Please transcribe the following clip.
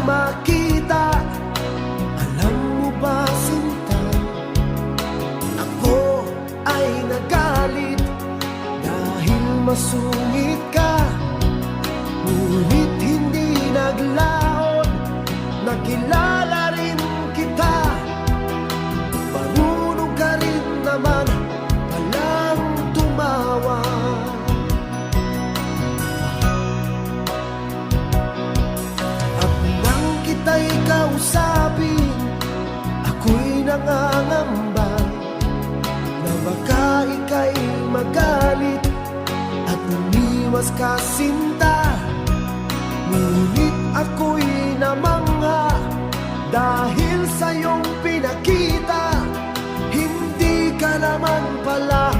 makita. Alam mo ba, sinta, ako ay nagalit dahil masungit ka. Ngunit hindi naglaon, nakilala rin kita. Marunong ka rin naman palang tumawa. At nang kita'y kausapin, ako'y nangangamba na baka ika'y magalit at umiwas ka, sinta. Ngunit ako'y namangha dahil sa iyong pinakita. Hindi ka naman pala